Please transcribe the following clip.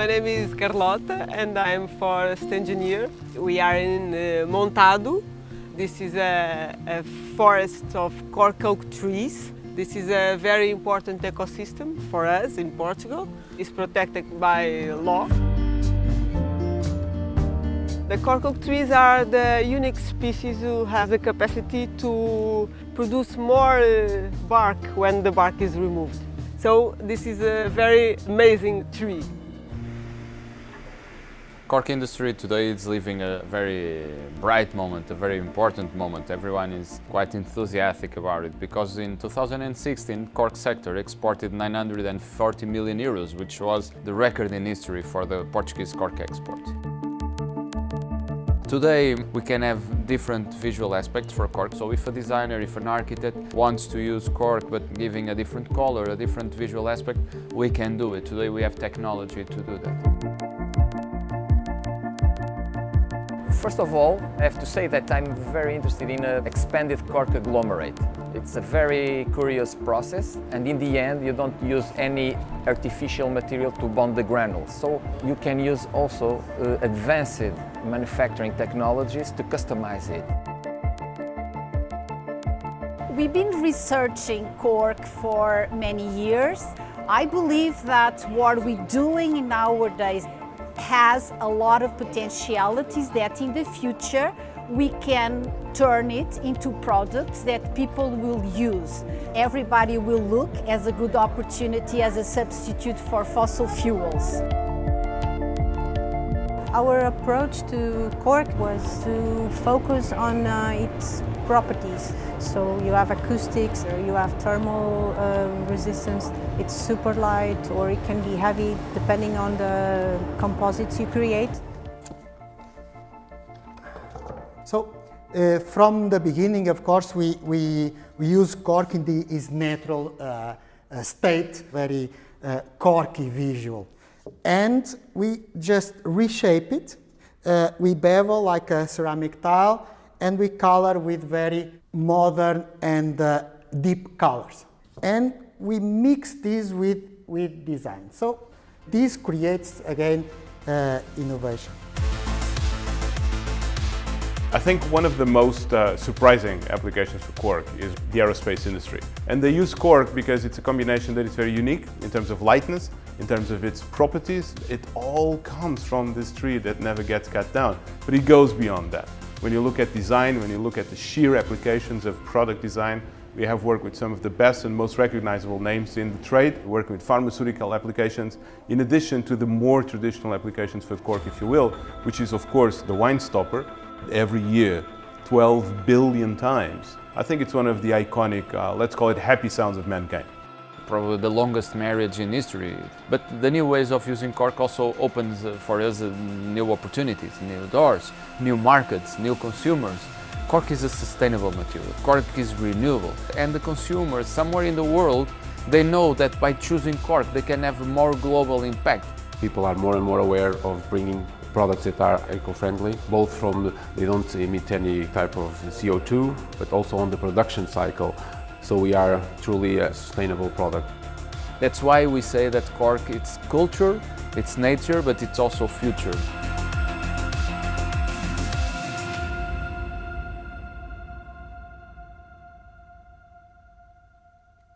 My name is Carlota and I'm forest engineer. We are in Montado. This is a forest of cork oak trees. This is a very important ecosystem for us in Portugal. It's protected by law. The cork oak trees are the unique species who have the capacity to produce more bark when the bark is removed. So this is a very amazing tree. Cork industry today is living a very bright moment, a very important moment. Everyone is quite enthusiastic about it because in 2016 Cork sector exported 940 million euros, which was the record in history for the Portuguese cork export. Today we can have different visual aspects for cork, so if a designer, if an architect wants to use cork but giving a different color, a different visual aspect, we can do it. Today we have technology to do that. First of all, I have to say that I'm very interested in an expanded cork agglomerate. It's a very curious process, and in the end you don't use any artificial material to bond the granules. So you can use also advanced manufacturing technologies to customize it. We've been researching cork for many years. I believe that what we're doing nowadays has a lot of potentialities that in the future we can turn it into products that people will use. Everybody will look as a good opportunity as a substitute for fossil fuels. Our approach to cork was to focus on its properties. So you have acoustics, or you have thermal resistance. It's super light, or it can be heavy depending on the composites you create. So from the beginning, of course, we use cork in its natural state, very corky visual. And we just reshape it. We bevel like a ceramic tile, and we color with very modern and deep colors. And we mix this with design. So this creates, again, innovation. I think one of the most surprising applications for cork is the aerospace industry. And they use cork because it's a combination that is very unique in terms of lightness, in terms of its properties. It all comes from this tree that never gets cut down, but it goes beyond that. When you look at design, when you look at the sheer applications of product design, we have worked with some of the best and most recognizable names in the trade, working with pharmaceutical applications, in addition to the more traditional applications for cork, if you will, which is of course the wine stopper. Every year, 12 billion times. I think it's one of the iconic, let's call it happy sounds of mankind. Probably the longest marriage in history. But the new ways of using cork also opens for us new opportunities, new doors, new markets, new consumers. Cork is a sustainable material. Cork is renewable. And the consumers somewhere in the world, they know that by choosing cork, they can have a more global impact. People are more and more aware of bringing products that are eco-friendly, both from they don't emit any type of CO2, but also on the production cycle. So we are truly a sustainable product. That's why we say that cork, it's culture, it's nature, but it's also future.